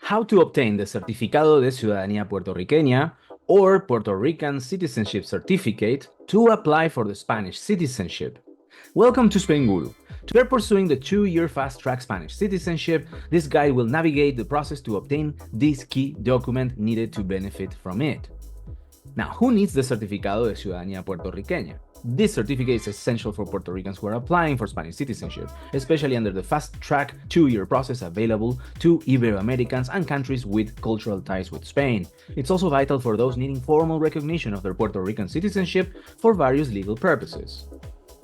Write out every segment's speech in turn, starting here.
How to obtain the Certificado de Ciudadanía Puertorriqueña or Puerto Rican Citizenship Certificate to apply for the Spanish citizenship. Welcome to Spainguru. If you're pursuing the 2-year fast-track Spanish citizenship, this guide will navigate the process to obtain this key document needed to benefit from it. Now, who needs the Certificado de Ciudadanía Puertorriqueña? This certificate is essential for Puerto Ricans who are applying for Spanish citizenship, especially under the fast-track 2-year process available to Ibero-Americans and countries with cultural ties with Spain. It's also vital for those needing formal recognition of their Puerto Rican citizenship for various legal purposes.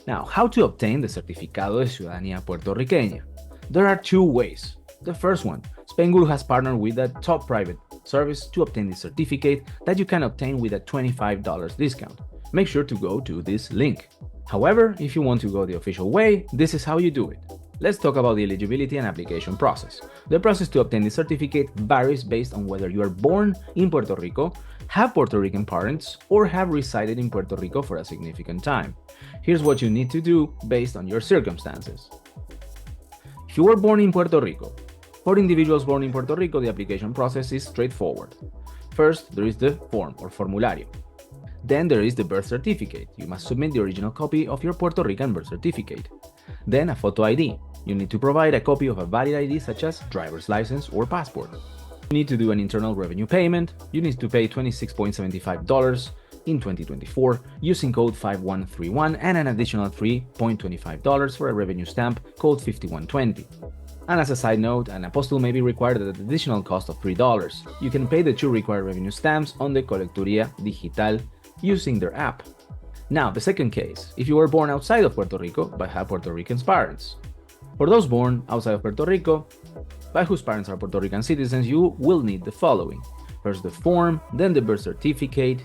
Now, how to obtain the Certificado de Ciudadanía Puertorriqueña? There are 2 ways. The first one, Spainguru has partnered with a top private service to obtain this certificate that you can obtain with a $25 discount. Make sure to go to this link. However, if you want to go the official way, this is how you do it. Let's talk about the eligibility and application process. The process to obtain the certificate varies based on whether you are born in Puerto Rico, have Puerto Rican parents, or have resided in Puerto Rico for a significant time. Here's what you need to do based on your circumstances. If you were born in Puerto Rico, for individuals born in Puerto Rico, the application process is straightforward. First, there is the form or formulario. Then there is the birth certificate. You must submit the original copy of your Puerto Rican birth certificate. Then a photo ID. You need to provide a copy of a valid ID such as driver's license or passport. You need to do an internal revenue payment. You need to pay $26.75 in 2024 using code 5131 and an additional $3.25 for a revenue stamp code 5120. And as a side note, an apostille may be required at an additional cost of $3. You can pay the 2 required revenue stamps on the Colecturía Digital using their app. Now, the second case, if you were born outside of Puerto Rico but have Puerto Rican parents. For those born outside of Puerto Rico, but whose parents are Puerto Rican citizens, you will need the following. First the form, then the birth certificate,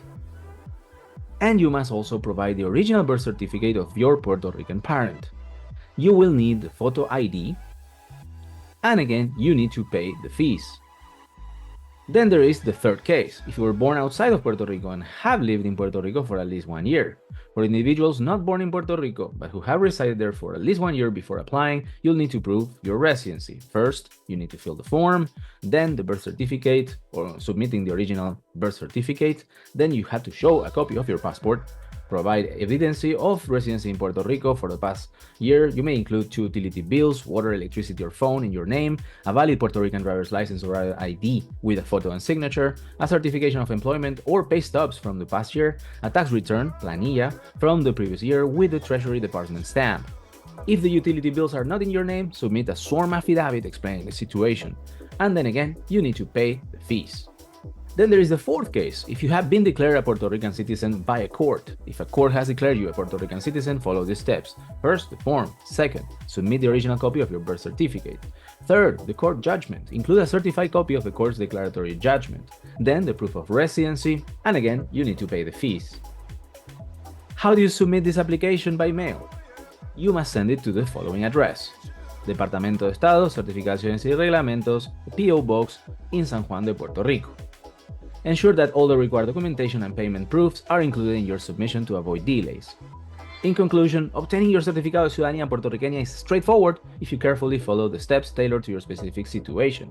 and you must also provide the original birth certificate of your Puerto Rican parent. You will need the photo ID, and again, you need to pay the fees. Then there is the third case, if you were born outside of Puerto Rico and have lived in Puerto Rico for at least 1 year. For individuals not born in Puerto Rico, but who have resided there for at least 1 year before applying, you'll need to prove your residency. First, you need to fill the form, then the birth certificate, or submitting the original birth certificate, then you have to show a copy of your passport, provide evidence of residency in Puerto Rico for the past year. You may include 2 utility bills, water, electricity, or phone in your name, a valid Puerto Rican driver's license or ID with a photo and signature, a certification of employment or pay stubs from the past year, a tax return, planilla, from the previous year with the Treasury Department stamp. If the utility bills are not in your name, submit a sworn affidavit explaining the situation. And then again, you need to pay the fees. Then there is the fourth case, if you have been declared a Puerto Rican citizen by a court. If a court has declared you a Puerto Rican citizen, follow these steps. First, the form. Second, submit the original copy of your birth certificate. Third, the court judgment. Include a certified copy of the court's declaratory judgment. Then the proof of residency, and again, you need to pay the fees. How do you submit this application by mail? You must send it to the following address. Departamento de Estado, Certificaciones y Reglamentos, P.O. Box in San Juan de Puerto Rico. Ensure that all the required documentation and payment proofs are included in your submission to avoid delays. In conclusion, obtaining your Certificado de Ciudadanía Puertorriqueña is straightforward if you carefully follow the steps tailored to your specific situation.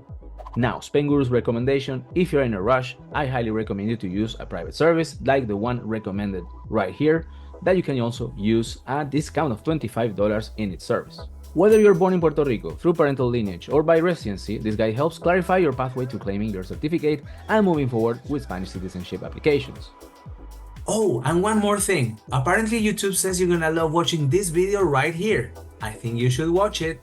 Now, Spainguru's recommendation, if you're in a rush, I highly recommend you to use a private service like the one recommended right here, that you can also use a discount of $25 in its service. Whether you're born in Puerto Rico, through parental lineage, or by residency, this guide helps clarify your pathway to claiming your certificate and moving forward with Spanish citizenship applications. Oh, and one more thing. Apparently YouTube says you're gonna love watching this video right here. I think you should watch it.